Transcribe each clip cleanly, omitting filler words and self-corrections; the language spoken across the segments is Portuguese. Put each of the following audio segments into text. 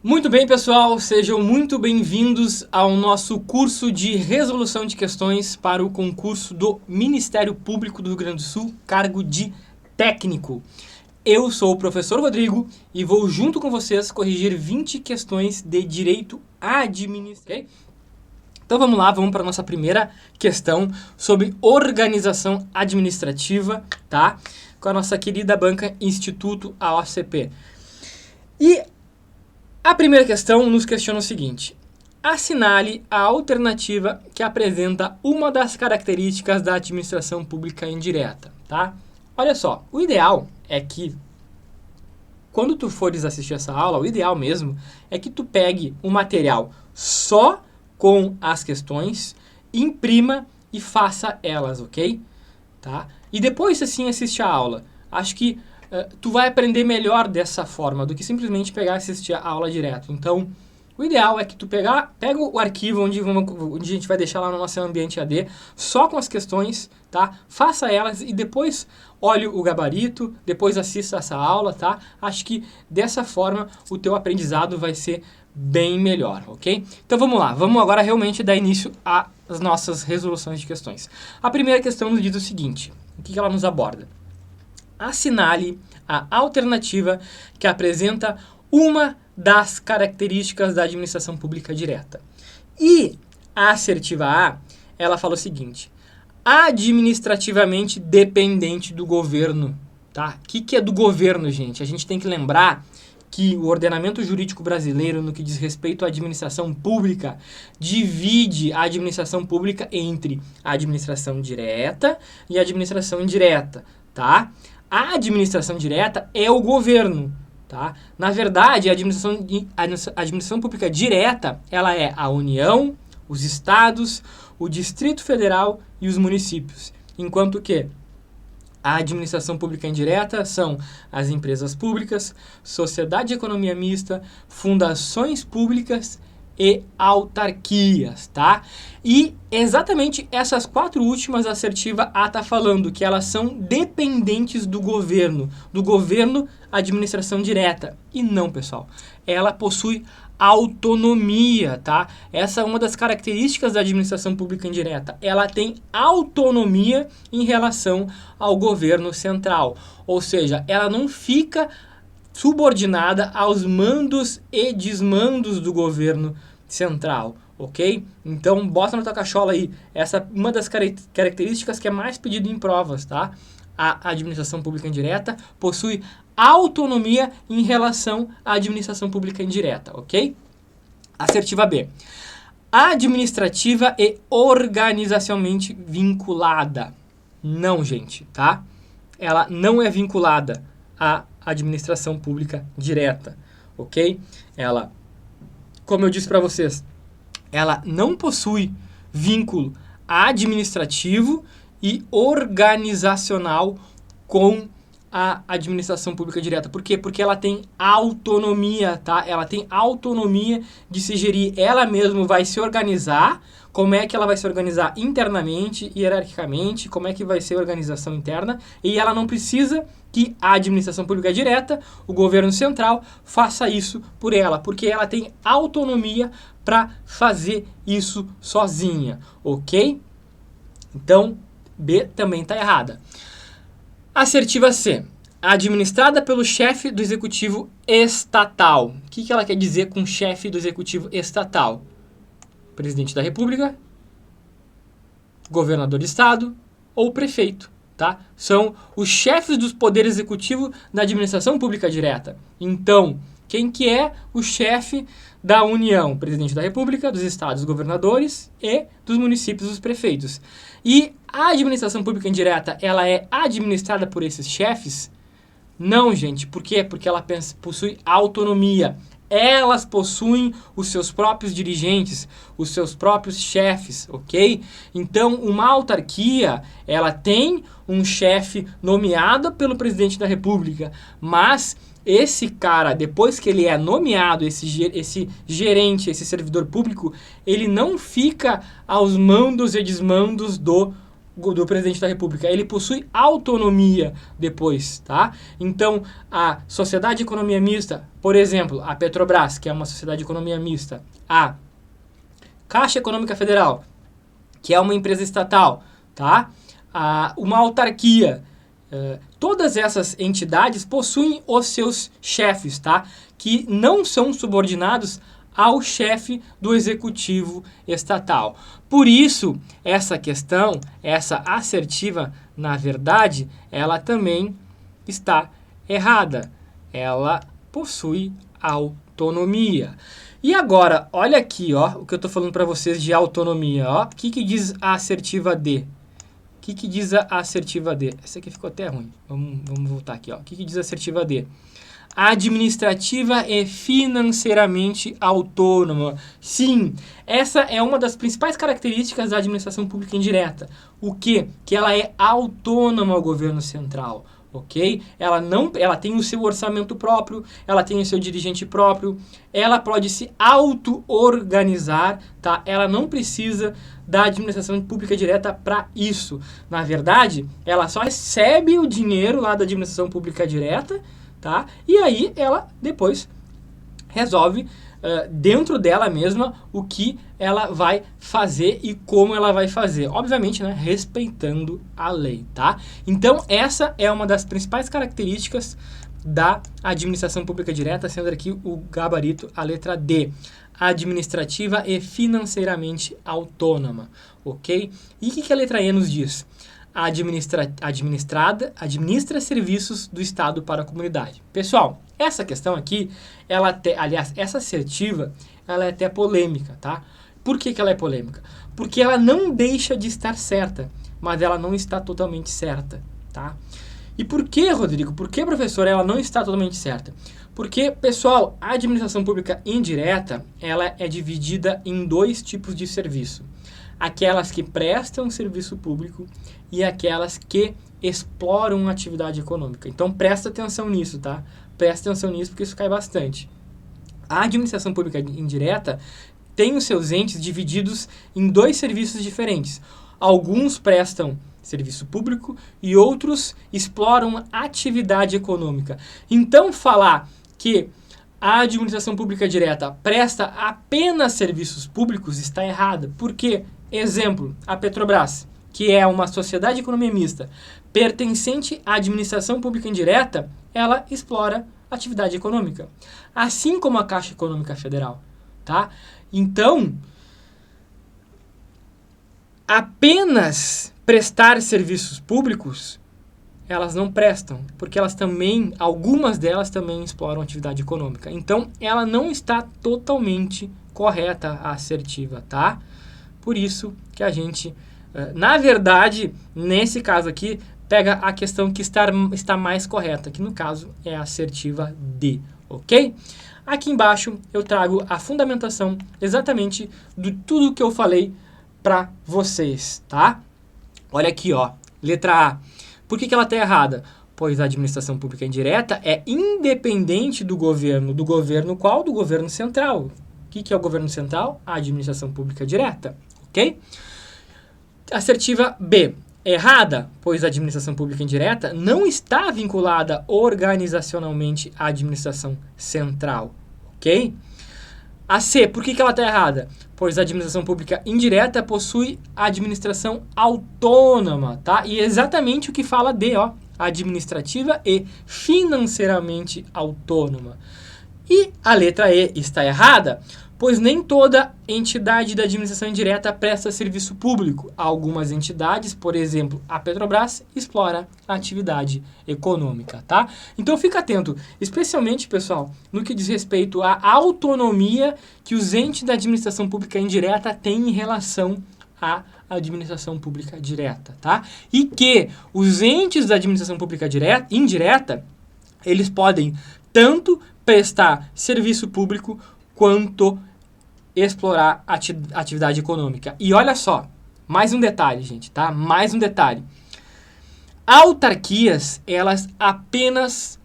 Muito bem, pessoal, sejam muito bem-vindos ao nosso curso de resolução de questões para o concurso do Ministério Público do Rio Grande do Sul, cargo de técnico. Eu sou o professor Rodrigo e vou junto com vocês corrigir 20 questões de direito administrativo. Okay? Então vamos lá, vamos para a nossa primeira questão sobre organização administrativa, tá? Com a nossa querida banca Instituto AOCP. E a primeira questão nos questiona o seguinte: assinale a alternativa que apresenta uma das características da administração pública indireta, tá? Olha só, o ideal é que quando tu fores assistir essa aula, o ideal mesmo é que tu pegue o material só com as questões, imprima e faça elas, ok? Tá? E depois assim assiste a aula. Acho que tu vai aprender melhor dessa forma do que simplesmente pegar e assistir a aula direto. Então, o ideal é que tu pega o arquivo onde a gente vai deixar lá no nosso ambiente AD, só com as questões, tá? Faça elas e depois olhe o gabarito, depois assista essa aula, tá? Acho que dessa forma o teu aprendizado vai ser bem melhor, ok? Então vamos lá, vamos agora realmente dar início às nossas resoluções de questões. A primeira questão nos diz o seguinte: o que ela nos aborda? Assinale a alternativa que apresenta uma das características da administração pública direta. E a assertiva A, ela fala o seguinte: administrativamente dependente do governo, tá? O que é do governo, gente? A gente tem que lembrar que o ordenamento jurídico brasileiro, no que diz respeito à administração pública, divide a administração pública entre a administração direta e a administração indireta, tá? A administração direta é o governo, tá? Na verdade, a administração pública direta, ela é a União, os estados, o Distrito Federal e os municípios. Enquanto que a administração pública indireta são as empresas públicas, sociedade de economia mista, fundações públicas e autarquias, tá? E exatamente essas quatro últimas, a assertiva A está falando que elas são dependentes do governo administração direta. E não, pessoal, ela possui autonomia, tá? Essa é uma das características da administração pública indireta. Ela tem autonomia em relação ao governo central, ou seja, ela não fica subordinada aos mandos e desmandos do governo central, ok? Então, bota na tua cachola aí, essa é uma das características que é mais pedido em provas, tá? A administração pública indireta possui autonomia em relação à administração pública indireta, ok? Assertiva B. Administrativa e organizacionalmente vinculada. Não, gente, tá? Ela não é vinculada à administração pública direta, ok? Ela, como eu disse para vocês, ela não possui vínculo administrativo e organizacional com a administração pública direta. Por quê? Porque ela tem autonomia, tá? Ela tem autonomia de se gerir. Ela mesma vai se organizar. Como é que ela vai se organizar internamente, hierarquicamente, como é que vai ser a organização interna, e ela não precisa que a administração pública direta, o governo central, faça isso por ela, porque ela tem autonomia para fazer isso sozinha, ok? Então, B também está errada. Assertiva C. Administrada pelo chefe do executivo estatal. O que ela quer dizer com chefe do executivo estatal? Presidente da República, governador de estado ou prefeito, tá? São os chefes dos poderes executivos da administração pública direta. Então, quem que é o chefe da União? Presidente da República, dos estados, governadores e dos municípios, os prefeitos. E a administração pública indireta, ela é administrada por esses chefes? Não, gente. Por quê? Porque ela possui autonomia. Elas possuem os seus próprios dirigentes, os seus próprios chefes, ok? Então, uma autarquia, ela tem um chefe nomeado pelo presidente da República, mas esse cara, depois que ele é nomeado, esse gerente, esse servidor público, ele não fica aos mandos e desmandos do do presidente da República, ele possui autonomia depois, tá? Então, a sociedade de economia mista, por exemplo, a Petrobras, que é uma sociedade de economia mista, a Caixa Econômica Federal, que é uma empresa estatal, tá? Uma autarquia, todas essas entidades possuem os seus chefes, tá? Que não são subordinados ao chefe do executivo estatal. Por isso, essa questão, essa assertiva, na verdade, ela também está errada. Ela possui autonomia. E agora, olha aqui, ó, o que eu estou falando para vocês de autonomia. Ó. O que diz a assertiva D? O que diz a assertiva D? Essa aqui ficou até ruim. Vamos voltar aqui. Ó. O que diz a assertiva D? Administrativa e financeiramente autônoma. Sim, essa é uma das principais características da administração pública indireta. O quê? Que ela é autônoma ao governo central, ok? Ela tem o seu orçamento próprio, ela tem o seu dirigente próprio, ela pode se auto-organizar, tá? Ela não precisa da administração pública direta para isso. Na verdade, ela só recebe o dinheiro lá da administração pública direta, tá? E aí ela depois resolve dentro dela mesma o que ela vai fazer e como ela vai fazer. Obviamente, né, respeitando a lei, tá? Então, essa é uma das principais características da administração pública direta, sendo aqui o gabarito, a letra D. Administrativa e financeiramente autônoma, ok? E o que a letra E nos diz? Administra serviços do Estado para a comunidade. Pessoal, essa questão aqui, aliás, essa assertiva, ela é até polêmica, tá? Por que ela é polêmica? Porque ela não deixa de estar certa, mas ela não está totalmente certa, tá? E por que, Rodrigo? Por que, professor, ela não está totalmente certa? Porque, pessoal, a administração pública indireta, ela é dividida em dois tipos de serviço. Aquelas que prestam serviço público e aquelas que exploram atividade econômica. Então, presta atenção nisso, tá? Presta atenção nisso porque isso cai bastante. A administração pública indireta tem os seus entes divididos em dois serviços diferentes. Alguns prestam serviço público e outros exploram atividade econômica. Então, falar que a administração pública direta presta apenas serviços públicos está errado. Por quê? Exemplo, a Petrobras, que é uma sociedade de economia mista, pertencente à administração pública indireta, ela explora atividade econômica. Assim como a Caixa Econômica Federal, tá? Então, apenas prestar serviços públicos, elas não prestam, porque elas também, algumas delas também exploram atividade econômica. Então, ela não está totalmente correta, assertiva, tá? Por isso que a gente, na verdade, nesse caso aqui, pega a questão que está mais correta, que no caso é a assertiva D, ok? Aqui embaixo eu trago a fundamentação exatamente de tudo que eu falei para vocês, tá? Olha aqui, ó, letra A. Por que ela está errada? Pois a administração pública indireta é independente do governo. Do governo qual? Do governo central. O que é o governo central? A administração pública direta, ok? Assertiva B. Errada, pois a administração pública indireta não está vinculada organizacionalmente à administração central, ok? A C, por que ela está errada? Pois a administração pública indireta possui administração autônoma, tá? E é exatamente o que fala D, ó, administrativa e financeiramente autônoma. E a letra E está errada, pois nem toda entidade da administração indireta presta serviço público. Algumas entidades, por exemplo, a Petrobras, explora a atividade econômica, tá? Então fica atento, especialmente, pessoal, no que diz respeito à autonomia que os entes da administração pública indireta têm em relação à administração pública direta, tá? E que os entes da administração pública indireta, eles podem tanto prestar serviço público quanto explorar atividade econômica. E olha só, mais um detalhe, gente, tá? Mais um detalhe. Autarquias, elas apenas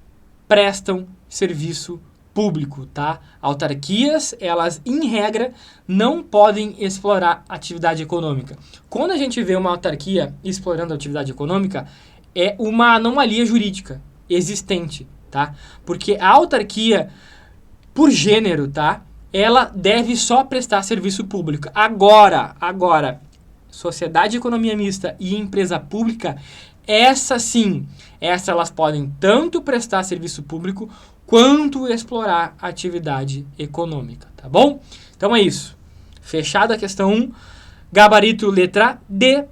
prestam serviço público, tá? Autarquias, elas, em regra, não podem explorar atividade econômica. Quando a gente vê uma autarquia explorando atividade econômica, é uma anomalia jurídica existente, tá? Porque a autarquia, por gênero, tá? Ela deve só prestar serviço público. Agora, sociedade de economia mista e empresa pública, essas elas podem tanto prestar serviço público quanto explorar atividade econômica, tá bom? Então é isso. Fechada a questão 1, gabarito letra D.